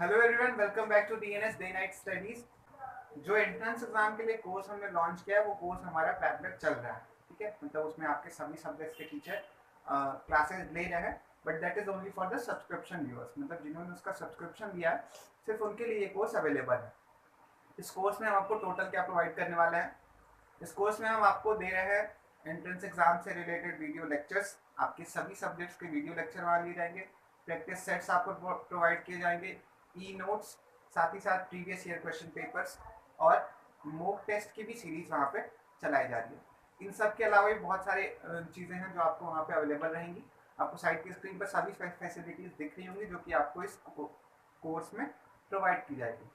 Hello everyone, welcome back to DNS day night studies. जो entrance exam के लिए course हमने लॉन्च किया है वो कोर्स हमारा पैरेलल चल रहा है। ठीक है, मतलब उसमें आपके सभी सब्जेक्ट्स के टीचर क्लासेस ले रहे हैं, but that is only for the subscription viewers. मतलब जिन्होंने उसका सब्सक्रिप्शन लिया है सिर्फ उनके लिए ये कोर्स अवेलेबल है। इस कोर्स में हम आपको टोटल क्या प्रोवाइड करने वाले हैं। इस कोर्स में हम आपको दे रहे हैं एंट्रेंस एग्जाम से रिलेटेड वीडियो लेक्चर्स। आपके सभी सब्जेक्ट्स के वीडियो लेक्चर वहाँ लिए जाएंगे। प्रैक्टिस सेट्स आपको प्रोवाइड किए जाएंगे, ई नोट्स, साथ ही साथ प्रीवियस ईयर क्वेश्चन पेपर्स और मॉक टेस्ट की भी सीरीज वहाँ पे चलाई जा रही है। इन सब के अलावा भी बहुत सारे चीज़ें हैं जो आपको वहाँ पे अवेलेबल रहेंगी। आपको साइट की स्क्रीन पर सभी फैसिलिटीज दिख रही होंगी जो कि आपको इस कोर्स में प्रोवाइड की जाएगी।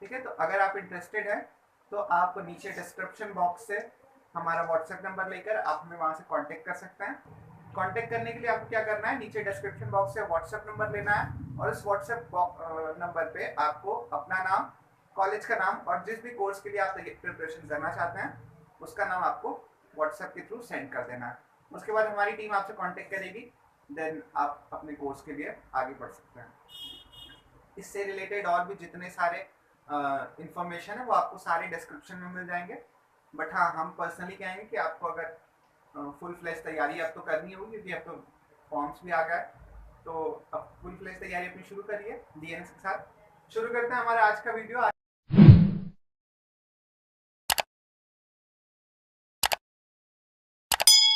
ठीक है, तो अगर आप इंटरेस्टेड हैं तो आप नीचे डिस्क्रिप्शन बॉक्स से हमारा व्हाट्सएप नंबर लेकर आप हमें वहाँ से कांटेक्ट कर सकते हैं। कांटेक्ट करने के लिए आपको क्या करना है, नीचे डिस्क्रिप्शन बॉक्स से व्हाट्सएप नंबर लेना है और इस व्हाट्सएप नंबर पे आपको अपना नाम, कॉलेज का नाम और जिस भी कोर्स के लिए आप प्रिपरेशन करना चाहते हैं उसका नाम आपको व्हाट्सएप के थ्रू सेंड कर देना है। उसके बाद हमारी टीम आपसे कांटेक्ट करेगी, देन आप अपने कोर्स के लिए आगे बढ़ सकते हैं। इससे रिलेटेड और भी जितने सारे इंफॉर्मेशन है वो आपको सारे डिस्क्रिप्शन में मिल जाएंगे। बट हाँ, हम पर्सनली कहेंगे कि आपको अगर फुल फ्लैश तैयारी अब तो करनी होगी क्योंकि अब तो फॉर्म्स भी आ गए, तो अब फुल फ्लैश तैयारी अपनी शुरू करिए डीएनएस के साथ। शुरू करते हैं हमारा आज का वीडियो।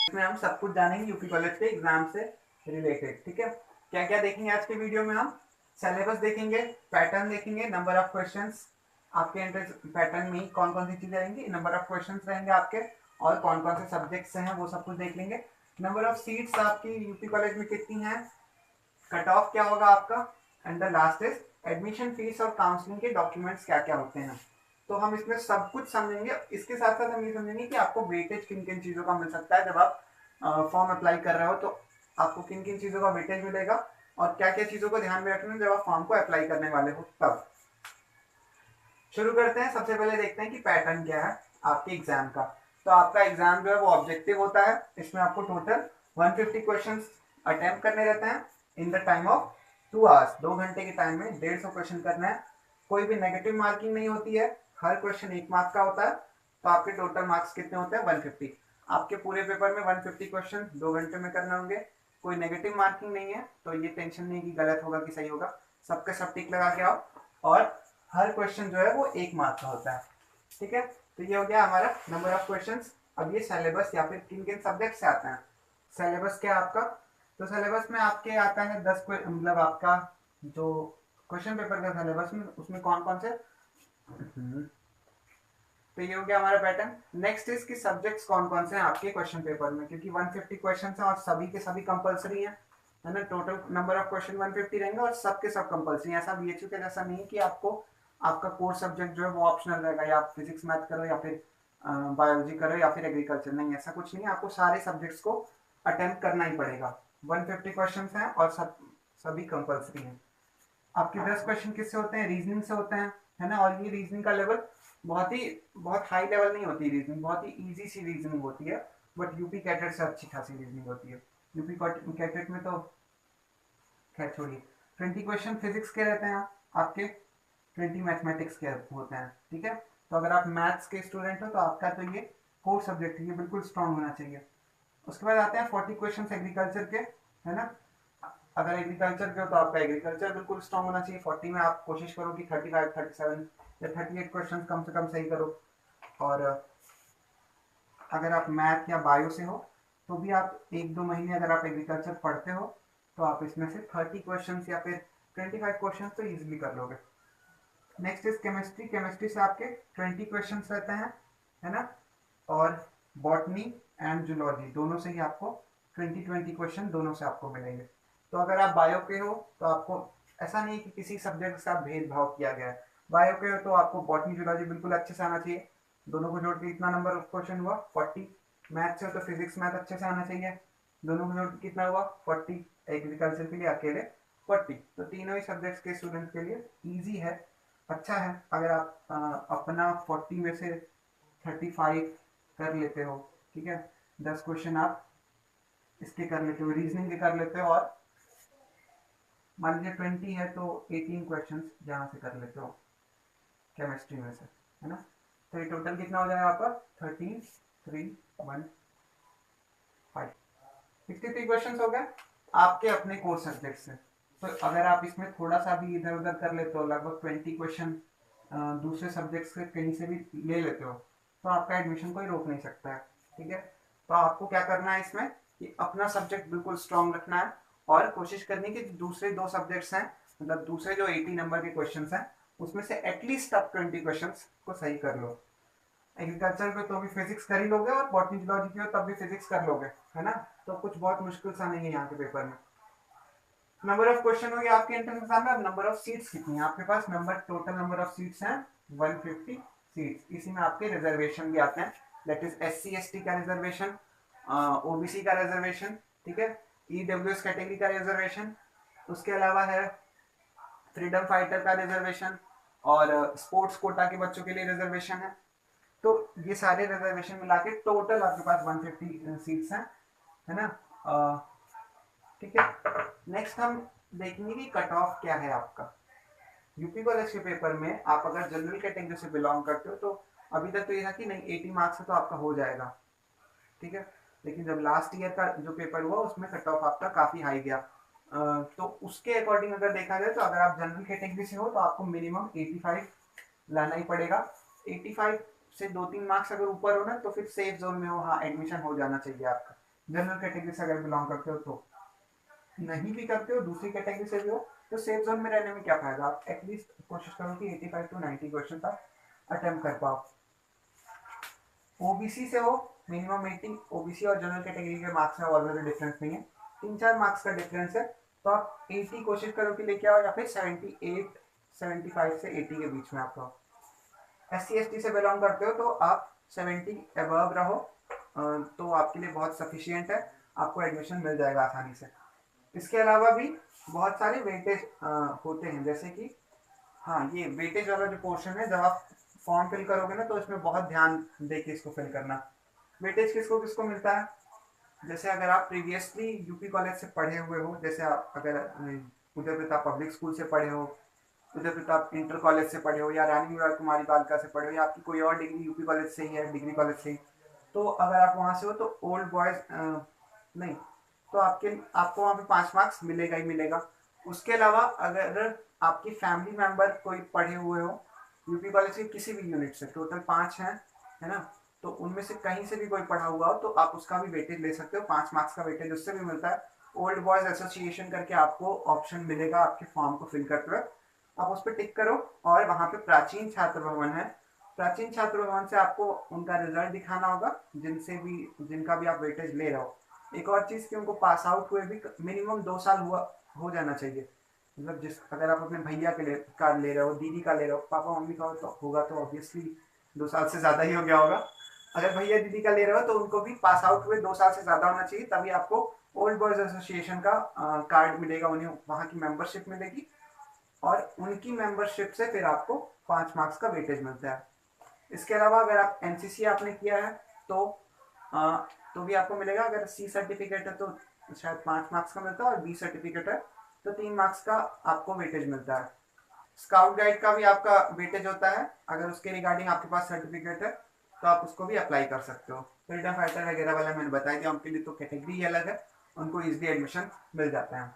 इसमें हम सब कुछ जानेंगे यूपी कॉलेज के एग्जाम से रिलेटेड। ठीक है, क्या क्या देखेंगे आज के वीडियो में हम? सिलेबस देखेंगे, पैटर्न देखेंगे, नंबर ऑफ क्वेश्चंस, आपके एंट्रेंस पैटर्न में कौन कौन सी चीजें रहेंगी, नंबर ऑफ क्वेश्चंस रहेंगे आपके और कौन कौन से सब्जेक्ट्स हैं वो सब कुछ देख लेंगे। नंबर ऑफ सीट्स आपकी यूपी कॉलेज में कितनी है, कट ऑफ क्या होगा आपका, and the last is admission fees और काउंसलिंग के डॉक्यूमेंट्स क्या क्या होते हैं। तो हम इसमें सब कुछ समझेंगे। इसके साथ साथ हम ये समझेंगे कि आपको वेटेज किन किन चीजों का मिल सकता है। जब आप फॉर्म अप्लाई कर रहे हो तो आपको किन किन चीजों का वेटेज मिलेगा और क्या क्या चीजों को ध्यान में रखना है जब आप फॉर्म को अप्लाई करने वाले हो। तब शुरू करते हैं। सबसे पहले देखते हैं कि पैटर्न क्या है आपके एग्जाम का। तो आपका एग्जाम जो है वो ऑब्जेक्टिव होता है। इसमें आपको टोटल 150 क्वेश्चंस अटेम्प्ट करने रहते हैं in the time of 2 hours. 2 घंटे के टाइम में 150 क्वेश्चन करना है। कोई भी नेगेटिव मार्किंग नहीं होती है, हर क्वेश्चन 1 मार्क का होता है। तो आपके टोटल मार्क्स कितने होते हैं? 150। आपके पूरे पेपर में 150 क्वेश्चन 2 घंटे में करने होंगे। कोई नेगेटिव मार्किंग नहीं है तो ये टेंशन नहीं कि गलत होगा कि सही होगा, सबके सब टिक लगा के आओ। और हर क्वेश्चन जो है वो 1 मार्क का होता है। ठीक है, तो ये हो गया हमारा नंबर ऑफ क्वेश्चंस। अब ये सिलेबस या फिर किन किन सब्जेक्ट से आता है। सिलेबस क्या है आपका? तो सिलेबस में आपके आता है 10, मतलब आपका जो क्वेश्चन पेपर का सिलेबस में उसमें कौन कौन से। तो ये हो गया हमारा पैटर्न। नेक्स्ट इज कि सब्जेक्ट्स कौन कौन से हैं आपके क्वेश्चन पेपर में, क्योंकि 150 क्वेश्चन हैं और सभी के सभी कंपलसरी हैं, है ना। टोटल नंबर ऑफ क्वेश्चन 150 रहेंगे और सबके सब कंपलसरी। ऐसा बीएचयू के जैसा नहीं है कि आपको आपका कोर सब्जेक्ट जो है वो ऑप्शनल रहेगा, या आप फिजिक्स मैथ करो या फिर बायोलॉजी करो या फिर एग्रीकल्चर। नहीं, ऐसा कुछ नहीं है। आपको सारे सब्जेक्ट्स को अटेम्प्ट करना ही पड़ेगा। 150 क्वेश्चन हैं और सभी कंपलसरी हैं। आपके 10 क्वेश्चन किससे होते हैं? रीजनिंग से होते हैं, है ना। और ये रीजनिंग का लेवल बहुत हाई लेवल नहीं होती। रीजनिंग बहुत ही इजी सी रीजनिंग होती है, बट यूपी कैटेट से अच्छी खासी रीजनिंग होती है। यूपी कैटेट में तो खैर छोड़िए। 20 क्वेश्चन फिजिक्स के रहते हैं आपके, 20 मैथमेटिक्स के होते हैं। ठीक है, तो अगर आप मैथ्स के स्टूडेंट हो तो आपका तो ये कोर सब्जेक्ट है, ये बिल्कुल स्ट्रांग होना चाहिए। उसके बाद आते हैं 40 क्वेश्चन एग्रीकल्चर के, है ना। अगर एग्रीकल्चर के हो तो आपका एग्रीकल्चर बिल्कुल स्ट्रांग होना चाहिए। 40 में आप कोशिश करो कि 35, 37 या 38 क्वेश्चन कम से कम सही करो। और अगर आप मैथ या बायो से हो तो भी आप 1-2 महीने अगर आप एग्रीकल्चर पढ़ते हो तो आप इसमें से 30 क्वेश्चन या फिर 25 क्वेश्चन तो ईजिली कर लोगे। Next is chemistry. केमिस्ट्री से आपके 20 क्वेश्चन रहते हैं, है ना। और बॉटनी एंड जूलॉजी दोनों से ही आपको 20 क्वेश्चन दोनों से आपको मिलेंगे। तो अगर आप बायो के हो तो आपको ऐसा नहीं कि किसी सब्जेक्ट का भेदभाव किया गया है। बायो के हो तो आपको बॉटनी जूलॉजी बिल्कुल अच्छे से आना चाहिए। दोनों को जोड़ के इतना नंबर ऑफ क्वेश्चन हुआ 40। मैथ से हो तो फिजिक्स मैथ अच्छे से आना चाहिए। दोनों को जोड़ के कितना हुआ 40। एग्रीकल्चर के लिए अकेले 40। तो तीनों ही सब्जेक्ट्स के स्टूडेंट के लिए ईजी है, अच्छा है। अगर आप अपना 40 में से 35 कर लेते हो, ठीक है, 10 क्वेश्चन आप इसके कर लेते हो, रीजनिंग के कर लेते हो और मान लीजिए 20 है तो 18 क्वेश्चन यहाँ से कर लेते हो केमिस्ट्री में से, है ना। तो ये टोटल कितना हो जाएगा आपका 13 3 1 5 63 क्वेश्चन हो गए आपके अपने कोर्स सब्जेक्ट से। तो अगर आप इसमें थोड़ा सा भी इधर उधर कर लेते हो, लगभग 20 क्वेश्चन दूसरे सब्जेक्ट से कहीं से भी ले लेते हो, तो आपका एडमिशन कोई रोक नहीं सकता है। ठीक है, तो आपको क्या करना है इसमें कि अपना सब्जेक्ट बिल्कुल स्ट्रांग रखना है और कोशिश करनी कि दूसरे दो सब्जेक्ट्स हैं, मतलब दूसरे जो 80 नंबर के क्वेश्चन हैं उसमें से एटलीस्ट आप 20 क्वेश्चन को सही कर लो। एग्रीकल्चर में तो भी फिजिक्स कर ही लोगे और बॉटनी जूलॉजी की हो तब भी फिजिक्स कर लोगे, है ना। तो कुछ बहुत मुश्किल सा नहीं है यहाँ के पेपर में। नंबर ऑफ क्वेश्चन हो गया आपके एंट्रेंस एग्जाम में। अब नंबर ऑफ सीट्स कितनी है आपके पास, टोटल नंबर ऑफ सीट्स हैं 150 सीट्स। इसी में आपके रिजर्वेशन भी आते हैं, दैट इज SC ST का रिजर्वेशन, OBC का रिजर्वेशन, ठीक है, EWS कैटेगरी का रिजर्वेशन, उसके अलावा है फ्रीडम फाइटर का रिजर्वेशन और स्पोर्ट्स कोटा के बच्चों के लिए रिजर्वेशन है। तो ये सारे रिजर्वेशन मिला के टोटल आपके पास 150 सीट्स हैं, है ना। ठीक है, नेक्स्ट हम देखेंगे कि कट ऑफ क्या है आपका। यूपी कॉलेज के पेपर में आप अगर जनरल कैटेगरी से बिलोंग करते हो तो अभी तक तो ये था कि नहीं 80 मार्क्स से तो आपका हो जाएगा, ठीक है। लेकिन जब लास्ट ईयर का जो पेपर हुआ उसमें कट ऑफ आपका काफी हाई गया, तो उसके अकॉर्डिंग अगर देखा जाए तो अगर आप जनरल कैटेगरी से हो तो आपको मिनिमम 85 लाना ही पड़ेगा। 85 से 2-3 मार्क्स अगर ऊपर हो ना तो फिर सेफ जोन में हो, हाँ एडमिशन हो जाना चाहिए आपका। जनरल कैटेगरी से अगर बिलोंग करते हो तो, नहीं भी करते हो दूसरी कैटेगरी से भी हो तो सेफ जोन में रहने में क्या फायदा। आप एटलीस्ट कोशिश करो कि 85 to 90 क्वेश्चन तक अटेम्प्ट कर पाओ। ओबीसी से हो मिनिमम 80, ओबीसी और जनरल कैटेगरी के मार्क्स में ऑलरेडी डिफरेंस नहीं है, 3-4 मार्क्स का डिफरेंस है, तो आप 80 कोशिश करो कि लेके आओ या फिर 78 75 से 80 के बीच में आप रहो। SC ST से बिलोंग करते हो तो आप 70 अबव रहो, तो आपके लिए बहुत सफिशियंट है, आपको एडमिशन मिल जाएगा आसानी से। इसके अलावा भी बहुत सारे वेटेज होते हैं, जैसे कि हाँ ये वेटेज वाला जो पोर्शन है जब आप फॉर्म फिल करोगे ना तो इसमें बहुत ध्यान दे के इसको फिल करना। वेटेज किसको किसको मिलता है, जैसे अगर आप प्रीवियसली यूपी कॉलेज से पढ़े हुए हो, जैसे आप अगर उदय प्रताप पब्लिक स्कूल से पढ़े हो, उदय प्रताप इंटर कॉलेज से पढ़े हो, या रानी कुमारी बालिका से पढ़े हो, या आपकी कोई और डिग्री यूपी कॉलेज से ही है, डिग्री कॉलेज से ही, तो अगर आप वहां से हो तो ओल्ड बॉयज नहीं, तो आपको वहाँ पे 5 मार्क्स मिलेगा ही मिलेगा। उसके अलावा अगर आपकी फैमिली मेंबर कोई पढ़े हुए हो यूपी कॉलेज के किसी भी यूनिट से, टोटल 5 हैं, है ना, तो उनमें से कहीं से भी कोई पढ़ा हुआ हो तो आप उसका भी वेटेज ले सकते हो, 5 मार्क्स का वेटेज उससे भी मिलता है। ओल्ड बॉयज एसोसिएशन करके आपको ऑप्शन मिलेगा आपके फॉर्म को फिल करते हुए, आप उस पर टिक करो। और वहाँ पे प्राचीन छात्र भवन है, प्राचीन छात्र भवन से आपको उनका रिजल्ट दिखाना होगा जिनका भी आप वेटेज ले रहे हो। एक और चीज कि उनको पास आउट हुए भी मिनिमम 2 साल हुआ हो जाना चाहिए, मतलब जिस अगर आप अपने भैया के का ले रहे हो, दीदी का ले रहे हो, पापा मम्मी का हो तो होगा तो ऑब्वियसली 2 साल से ज्यादा ही हो गया होगा। अगर भैया दीदी का ले रहे हो तो उनको भी पास आउट हुए 2 साल से ज्यादा होना चाहिए, तभी आपको ओल्ड बॉयज एसोसिएशन का कार्ड मिलेगा, उन्हें वहाँ की मेंबरशिप मिलेगी और उनकी मेंबरशिप से फिर आपको 5 मार्क्स का वेटेज मिलता है। इसके अलावा अगर आप एनसीसी आपने किया है तो तो भी आपको मिलेगा। अगर सी सर्टिफिकेट है तो शायद 5 मार्क्स का मिलता है, और बी सर्टिफिकेट है तो 3 मार्क्स का आपको वेटेज मिलता है। स्काउट गाइड का भी आपका वेटेज होता है, अगर उसके रिगार्डिंग आपके पास सर्टिफिकेट है तो आप उसको भी अप्लाई कर सकते हो। फ्रीडम फाइटर वगैरह वाला मैंने बताया दिया, उनके लिए तो कैटेगरी अलग है, उनको इजिली एडमिशन मिल जाता है।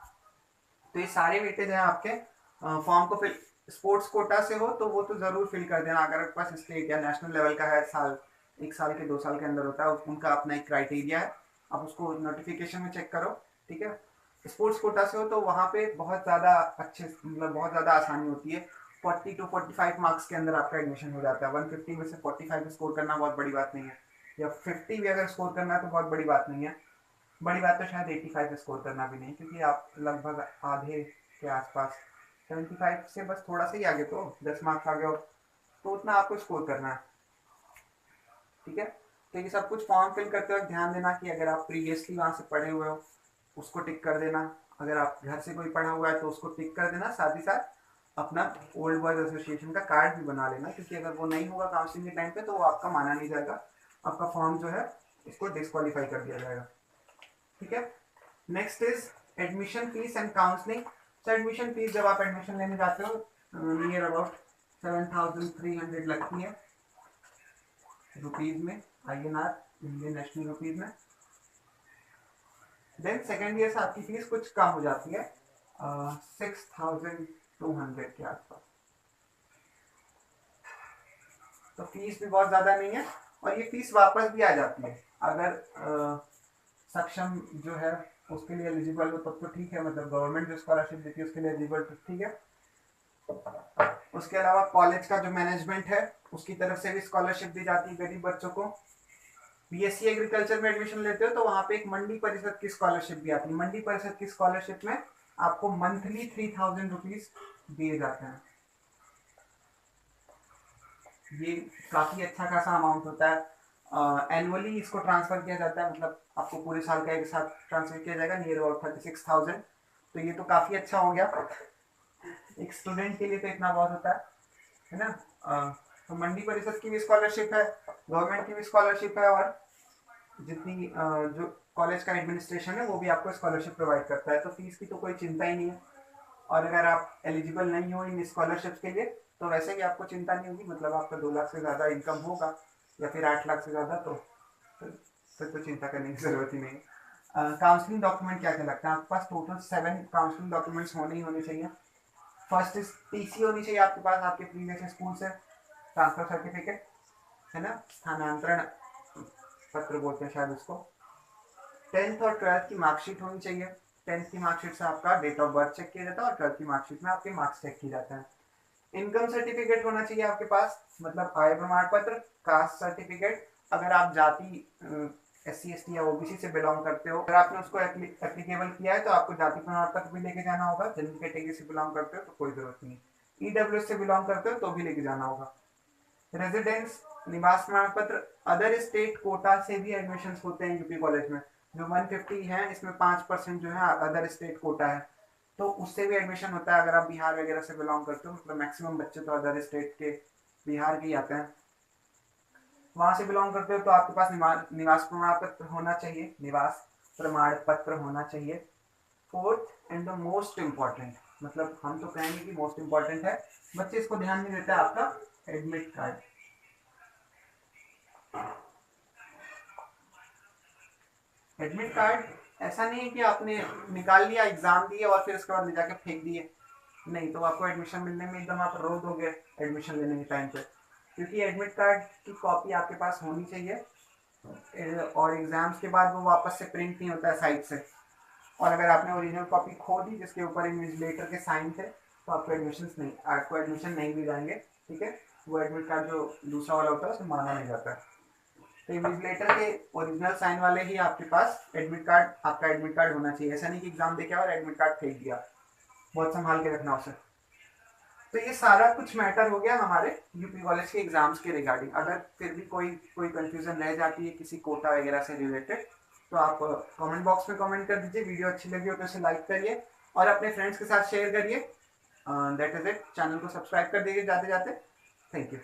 तो ये सारे वेटेज हैं आपके फॉर्म को फिल। स्पोर्ट्स कोटा से हो तो वो तो जरूर फिल कर देना, अगर आपके पास स्टेट या नेशनल लेवल का है, साल 1 साल के 2 साल के अंदर होता है, उनका अपना एक क्राइटेरिया है, आप उसको नोटिफिकेशन में चेक करो, ठीक है। स्पोर्ट्स कोटा से हो तो वहाँ पे बहुत ज़्यादा अच्छे, मतलब बहुत ज़्यादा आसानी होती है, 40 to 45 मार्क्स के अंदर आपका एडमिशन हो जाता है। 150 में से 45 स्कोर करना बहुत बड़ी बात नहीं है, या 50 भी अगर स्कोर करना है तो बहुत बड़ी बात नहीं है। बड़ी बात तो शायद 85 स्कोर करना भी नहीं, क्योंकि आप लगभग आधे के आसपास, 75 से बस थोड़ा सा ही आगे, तो 10 मार्क्स आगे हो तो उतना आपको स्कोर करना है, ठीक है। तो ये सब कुछ फॉर्म फिल करते वक्त ध्यान देना कि अगर आप प्रीवियसली वहाँ से पढ़े हुए हो उसको टिक कर देना, अगर आप घर से कोई पढ़ा हुआ है तो उसको टिक कर देना, साथ ही साथ अपना ओल्ड बॉयज एसोसिएशन का कार्ड भी बना लेना, क्योंकि अगर वो नहीं होगा काउंसलिंग के टाइम पे तो वो आपका माना नहीं जाएगा, आपका फॉर्म जो है उसको डिस्क्वालीफाई कर दिया जाएगा, ठीक है। Next is admission fees and counselling. तो एडमिशन फीस जब आप एडमिशन लेने जाते हो नियर अबाउट 7,300 लगती है रुपीज में, INR इंडियन नेशनल रुपीज में। देन सेकेंड ईयर से आपकी फीस कुछ कम हो जाती है 6,200 के आसपास। तो फीस भी बहुत ज़्यादा नहीं है और ये फीस वापस भी आ जाती है अगर सक्षम जो है उसके लिए एलिजिबल हो तब तो ठीक है, मतलब गवर्नमेंट जो स्कॉलरशिप देती है उसके लिए एलिजिबल तो ठीक है। उसके अलावा कॉलेज का जो मैनेजमेंट है उसकी तरफ से भी स्कॉलरशिप दी जाती है गरीब बच्चों को। BSc एग्रीकल्चर में एडमिशन लेते हो तो वहां पे एक मंडी परिषद की स्कॉलरशिप भी आती है। मंडी परिषद की स्कॉलरशिप में आपको मंथली 3,000 रुपीज दिए जाते हैं। ये काफी अच्छा खासा अमाउंट होता है। एनुअली इसको ट्रांसफर किया जाता है, मतलब आपको पूरे साल का एक साथ ट्रांसफर किया जाएगा नियर अबाउट 36,000। तो ये तो काफी अच्छा हो गया एक स्टूडेंट के लिए, तो इतना बहुत होता है ना। तो मंडी परिषद की भी स्कॉलरशिप है, गवर्नमेंट की भी स्कॉलरशिप है और जितनी जो कॉलेज का एडमिनिस्ट्रेशन है वो भी आपको स्कॉलरशिप प्रोवाइड करता है। तो फीस की तो कोई चिंता ही नहीं है। और अगर आप एलिजिबल नहीं हो इन स्कॉलरशिप के लिए तो वैसे भी आपको चिंता नहीं होगी, मतलब आपका 2 लाख से ज़्यादा इनकम होगा या फिर 8 लाख से ज़्यादा, तो फिर तो चिंता करने की ज़रूरत ही नहीं है। काउंसलिंग डॉक्यूमेंट क्या क्या लगता है आपके पास? टोटल 7 काउंसलिंग डॉक्यूमेंट्स होने ही होने चाहिए। फर्स्ट इज TC होनी चाहिए आपके पास, आपके प्रीवियस स्कूल से ट्रांसफर सर्टिफिकेट है ना, स्थानांतरण पत्र बोलते हैं शायद उसको। 10th और 12th की मार्कशीट होनी चाहिए। 10th की मार्कशीट से आपका डेट ऑफ बर्थ चेक किया जाता है और 12th की मार्कशीट में आपके मार्क्स चेक किए जाते हैं। इनकम सर्टिफिकेट होना चाहिए आपके पास, मतलब आय प्रमाण पत्र, कास्ट सर्टिफिकेट। अगर आप जाति SC ST या OBC से बिलोंग करते हो, अगर आपने उसको एप्लीकेबल किया है तो आपको जाति प्रमाण पत्र भी लेके जाना होगा। जनरल कैटेगरी से बिलोंग करते हो तो कोई जरूरत नहीं। EWS से बिलोंग करते हो तो भी लेके जाना होगा। रेजिडेंस निवास प्रमाण पत्र। अदर स्टेट कोटा से भी एडमिशन होते हैं यूपी कॉलेज में। जो 150 है इसमें 5% जो है अदर स्टेट कोटा है, तो उससे भी एडमिशन होता है अगर आप बिहार वगैरह से बिलोंग करते हो। मतलब मैक्सिमम बच्चे तो अदर स्टेट के बिहार के ही आते हैं। वहां से बिलोंग करते हो तो आपके पास निवास प्रमाण पत्र होना चाहिए, निवास प्रमाण पत्र होना चाहिए। Fourth and the most important, मतलब हम तो कहेंगे कि मोस्ट इम्पॉर्टेंट है, बच्चे इसको ध्यान नहीं देते, आपका एडमिट कार्ड। एडमिट कार्ड ऐसा नहीं है कि आपने निकाल लिया, एग्जाम दिए और फिर उसके बाद ले जाके फेंक दिए, नहीं, तो आपको एडमिशन मिलने में एकदम आप रो दोगे एडमिशन लेने के टाइम पे, क्योंकि एडमिट कार्ड की कॉपी आपके पास होनी चाहिए और एग्जाम्स के बाद वो वापस से प्रिंट नहीं होता है साइड से। और अगर आपने ओरिजिनल कॉपी खो दी जिसके ऊपर इन्विजिलेटर के साइन थे तो आपको एडमिशन नहीं दी जाएंगे, ठीक है। वो एडमिट कार्ड जो दूसरा वाला होता है उसे माना नहीं जाता है। तो इन्विजिलेटर के ओरिजिनल साइन वाले ही आपके पास एडमिट कार्ड, आपका एडमिट कार्ड होना चाहिए। ऐसा नहीं कि एग्जाम देके और एडमिट कार्ड फेंक दिया, बहुत संभाल के रखना उसे। तो ये सारा कुछ मैटर हो गया हमारे यूपी कॉलेज के एग्जाम्स के रिगार्डिंग। अगर फिर भी कोई कंफ्यूजन रह जाती है किसी कोटा वगैरह से रिलेटेड तो आप कमेंट बॉक्स में कमेंट कर दीजिए। वीडियो अच्छी लगी हो तो इसे लाइक करिए और अपने फ्रेंड्स के साथ शेयर करिए। That is it. चैनल को सब्सक्राइब कर दीजिए जाते जाते। Thank you.